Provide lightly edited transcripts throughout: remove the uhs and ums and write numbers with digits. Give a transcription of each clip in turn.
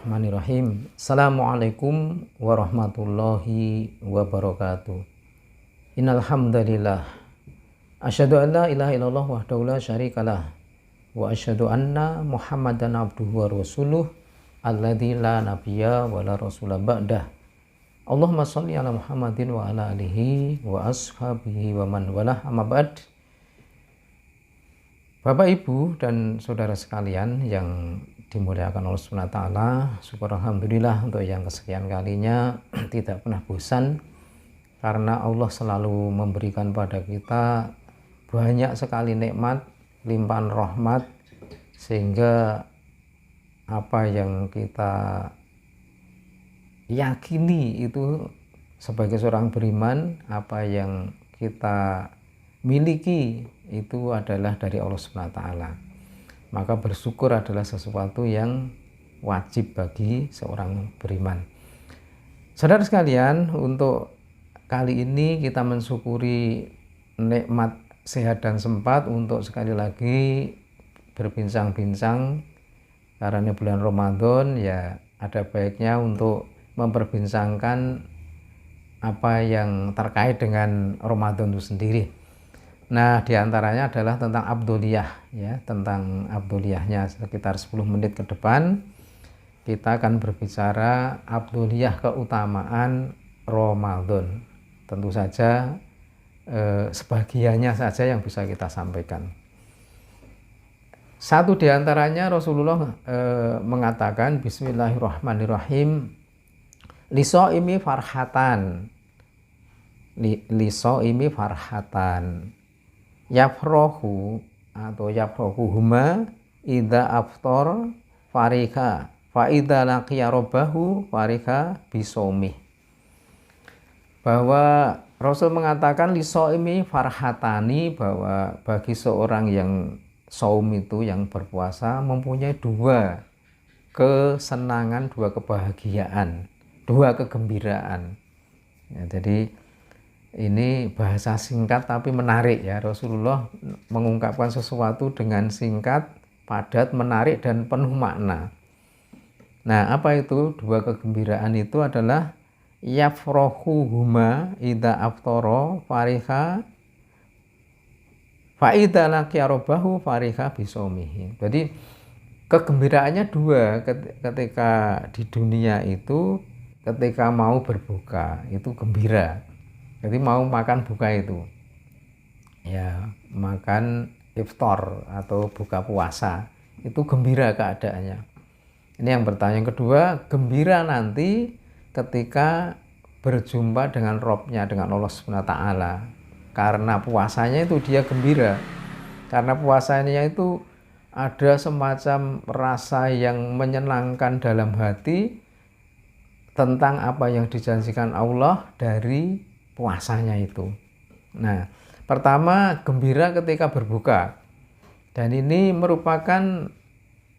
Bismillahirrahmanirrahim. Assalamualaikum warahmatullahi wabarakatuh. Innal hamdalillah asyhadu an la ilaha illallah wahdahu la syarikalah wa asyhadu anna Muhammadan abduhu wa rasuluh alladzi la nabiyya wa la rasula ba'dah. Allahumma shalli ala Muhammadin wa ala alihi wa ashabihi wa man walah, amma ba'd. Bapak, Ibu, dan saudara sekalian yang dimuliakan Allah SWT, syukur alhamdulillah untuk yang kesekian kalinya tidak pernah bosan, karena Allah selalu memberikan pada kita banyak sekali nikmat, limpahan rahmat, sehingga apa yang kita yakini itu sebagai seorang beriman, apa yang kita miliki itu adalah dari Allah SWT. Maka bersyukur adalah sesuatu yang wajib bagi seorang beriman. Saudara sekalian, untuk kali ini kita mensyukuri nikmat sehat dan sempat untuk sekali lagi berbincang-bincang, karena ini bulan Ramadan, ya ada baiknya untuk memperbincangkan apa yang terkait dengan Ramadan itu sendiri. Nah, diantaranya adalah tentang Abduliyah, ya, tentang Abduliyahnya. Sekitar 10 menit ke depan kita akan berbicara Abduliyah, keutamaan Ramadan. Tentu saja sebagiannya saja yang bisa kita sampaikan. Satu diantaranya Rasulullah mengatakan Bismillahirrahmanirrahim, lisoimi farhatan, lisoimi farhatan, yafrohu atau yafrohuhuma idza aftor farika fa idza laqiya rabbahu farika bisomih. Bahwa Rasul mengatakan lisoimi farhatani, bahwa bagi seorang yang saum itu, yang berpuasa, mempunyai dua kesenangan, dua kebahagiaan, dua kegembiraan, ya, jadi ini bahasa singkat tapi menarik, ya. Rasulullah mengungkapkan sesuatu dengan singkat, padat, menarik, dan penuh makna. Nah, apa itu dua kegembiraan? Itu adalah yafrohuhuma idza aftara fariha fa idza laqiya rabbahu fariha bisomihi. Jadi kegembiraannya dua ketika di dunia itu, ketika mau berbuka itu gembira. Jadi mau makan buka itu, ya, makan iftar atau buka puasa itu gembira keadaannya. Ini yang pertama. Yang kedua, gembira nanti ketika berjumpa dengan Robnya, dengan Allah SWT. Karena puasanya itu dia gembira, karena puasanya itu ada semacam rasa yang menyenangkan dalam hati tentang apa yang dijanjikan Allah dari puasanya itu. Nah, pertama gembira ketika berbuka, dan ini merupakan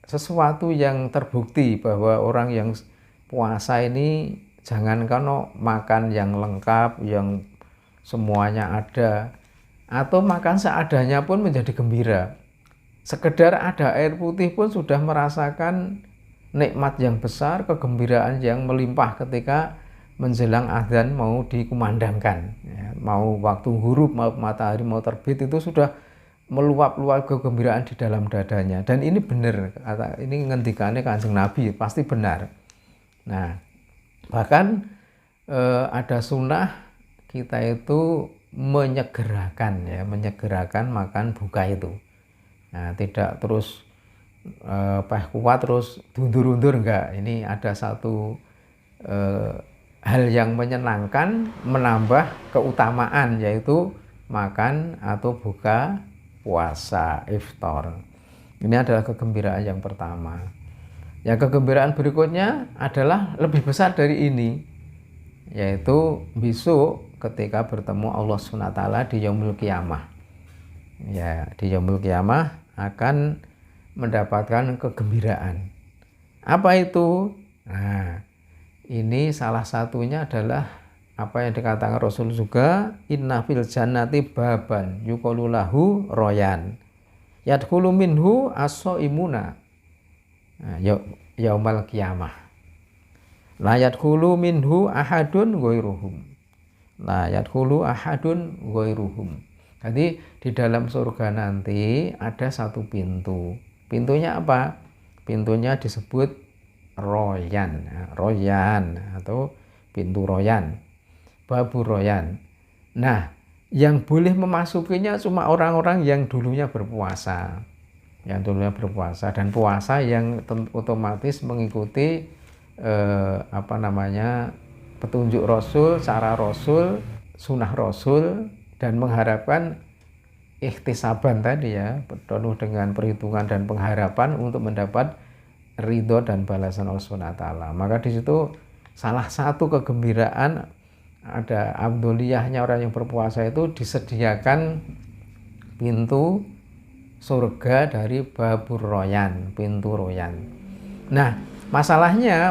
sesuatu yang terbukti bahwa orang yang puasa ini jangankan makan yang lengkap, yang semuanya ada, atau makan seadanya pun menjadi gembira. Sekedar ada air putih pun sudah merasakan nikmat yang besar, kegembiraan yang melimpah ketika menjelang azan mau dikumandangkan, ya, mau waktu huruf, mau matahari mau terbit, itu sudah meluap-luap kegembiraan di dalam dadanya. Dan ini benar, ini ngendikannya Kanjeng Nabi, pasti benar. Nah, bahkan ada sunnah kita itu menyegerakan, ya, menyegerakan makan buka itu. Nah, tidak terus peh kuat terus dundur-undur, enggak. Ini ada satu hal yang menyenangkan, menambah keutamaan, yaitu makan atau buka puasa, iftar. Ini adalah kegembiraan yang pertama. Yang kegembiraan berikutnya adalah lebih besar dari ini, yaitu besok ketika bertemu Allah SWT di Yaumul Qiyamah. Ya, di Yaumul Qiyamah akan mendapatkan kegembiraan. Apa itu? Nah, ini salah satunya adalah apa yang dikatakan Rasul juga, inna fil jannati baban yuqalu lahu royan yadkhulu minhu as-shaimuna yaumal qiyamah. La yadkhulu minhu ahadun ghairuhum. La yadkhulu ahadun ghairuhum. Jadi di dalam surga nanti ada satu pintu. Pintunya apa? Pintunya disebut royan, royan atau pintu royan, babu royan. Nah, yang boleh memasukinya cuma orang-orang yang dulunya berpuasa, dan puasa yang otomatis mengikuti petunjuk Rasul, cara Rasul, sunnah Rasul, dan mengharapkan ikhtisaban tadi ya, penuh dengan perhitungan dan pengharapan untuk mendapat ridho dan balasan Allah SWT. Maka di situ salah satu kegembiraan ada abdoliyahnya orang yang berpuasa itu disediakan pintu surga dari babur royan, pintu royan. Nah, masalahnya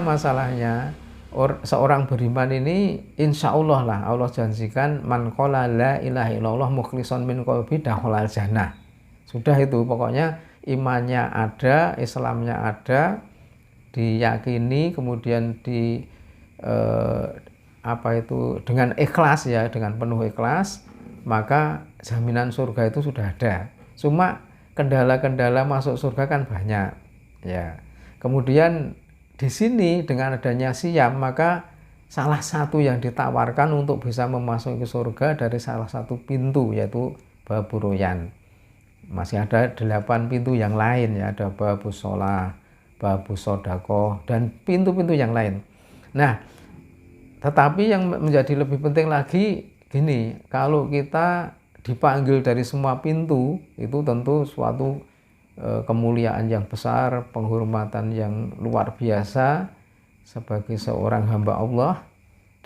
seorang beriman ini insya Allah lah Allah janjikan man qala la ilaha illallah mukhlishon min qalbi dakhalal jannah. Sudah itu pokoknya imannya ada, Islamnya ada, diyakini, kemudian dengan ikhlas ya, dengan penuh ikhlas, maka jaminan surga itu sudah ada. Cuma kendala-kendala masuk surga kan banyak ya. Kemudian di sini dengan adanya siyam, maka salah satu yang ditawarkan untuk bisa memasuki surga dari salah satu pintu yaitu babur royan. Masih ada 8 pintu yang lain ya, ada babus sholah, babus sodakoh, dan pintu-pintu yang lain. Nah, tetapi yang menjadi lebih penting lagi gini, kalau kita dipanggil dari semua pintu itu tentu suatu kemuliaan yang besar, penghormatan yang luar biasa sebagai seorang hamba Allah,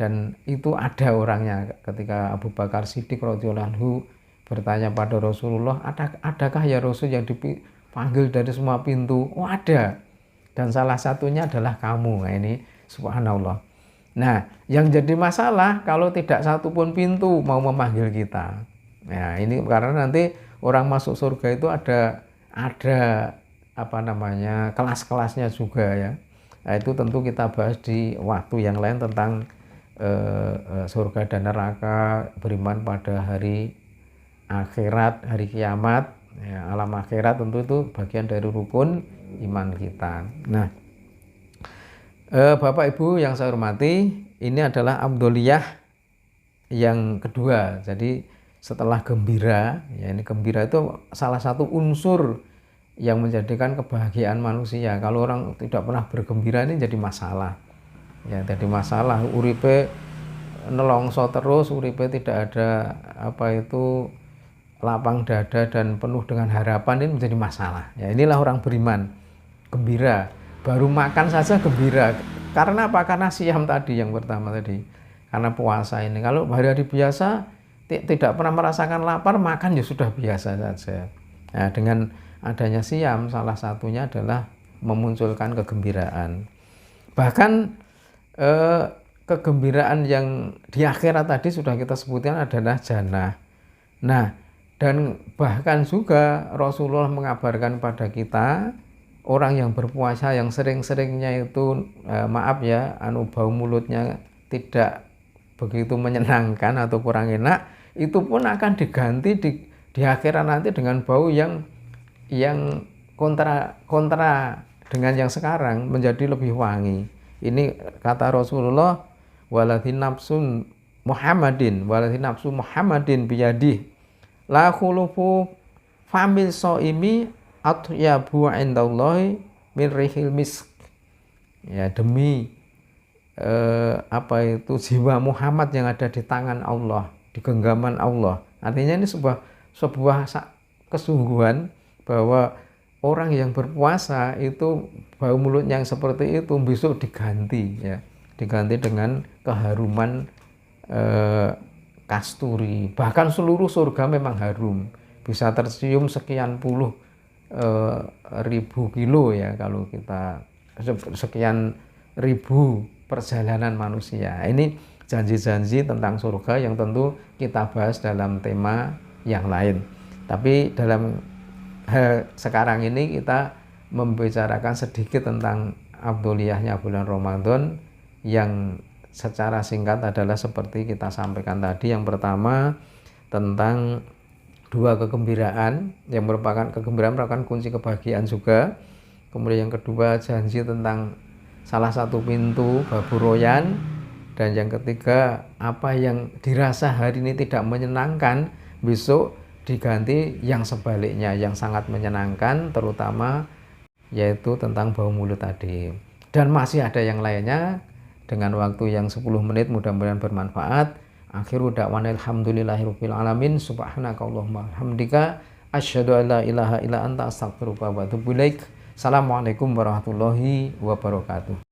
dan itu ada orangnya. Ketika Abu Bakar Siddiq radhiyallahu anhu bertanya pada Rasulullah, adakah ya Rasul yang dipanggil dari semua pintu? Oh ada, dan salah satunya adalah kamu. Nah, ini subhanallah. Nah, yang jadi masalah kalau tidak satupun pintu mau memanggil kita. Nah, ini karena nanti orang masuk surga itu ada kelas-kelasnya juga ya. Nah, itu tentu kita bahas di waktu yang lain tentang surga dan neraka, beriman pada hari akhirat, hari kiamat ya, alam akhirat tentu itu bagian dari rukun iman kita. Nah, Bapak Ibu yang saya hormati, ini adalah abdoliyah yang kedua. Jadi setelah gembira ya, ini gembira itu salah satu unsur yang menjadikan kebahagiaan manusia. Kalau orang tidak pernah bergembira ini jadi masalah ya, jadi masalah uripe nelongso terus, uripe tidak ada lapang dada dan penuh dengan harapan, ini menjadi masalah ya. Inilah orang beriman, gembira, baru makan saja gembira. Karena apa? Karena siyam tadi yang pertama tadi, karena puasa ini. Kalau hari-hari biasa tidak pernah merasakan lapar, makan ya sudah biasa saja. Nah, dengan adanya siyam salah satunya adalah memunculkan kegembiraan. Bahkan kegembiraan yang di akhirat tadi sudah kita sebutkan adalah jannah. Nah, dan bahkan juga Rasulullah mengabarkan pada kita, orang yang berpuasa yang sering-seringnya itu bau mulutnya tidak begitu menyenangkan atau kurang enak, itu pun akan diganti di akhirat nanti dengan bau yang kontra dengan yang sekarang, menjadi lebih wangi. Ini kata Rasulullah, waladhi nafsu Muhammadin biyadih la khulufu famil so'imi atyabu indallahi min rihil misk. Ya, demi jiwa Muhammad yang ada di tangan Allah, di genggaman Allah. Artinya ini sebuah kesungguhan bahwa orang yang berpuasa itu bau mulut yang seperti itu besok diganti dengan keharuman kasturi. Bahkan seluruh surga memang harum, bisa tercium sekian puluh ribu kilo ya, kalau kita sekian ribu perjalanan manusia. Ini janji-janji tentang surga yang tentu kita bahas dalam tema yang lain. Tapi dalam sekarang ini kita membicarakan sedikit tentang abdoliyahnya bulan Ramadan yang secara singkat adalah seperti kita sampaikan tadi. Yang pertama tentang dua kegembiraan, yang merupakan kegembiraan merupakan kunci kebahagiaan juga. Kemudian yang kedua janji tentang salah satu pintu babu royan. Dan yang ketiga, apa yang dirasa hari ini tidak menyenangkan, besok diganti yang sebaliknya, yang sangat menyenangkan, terutama yaitu tentang bau mulut tadi. Dan masih ada yang lainnya dengan waktu yang 10 menit, mudah-mudahan bermanfaat. Akhiru da'wana alhamdulillahirabbil alamin, subhanakallahumma hamdika asyhadu an la ilaha illa anta astaghfiruka wa atubu ilaik. Assalamualaikum warahmatullahi wabarakatuh.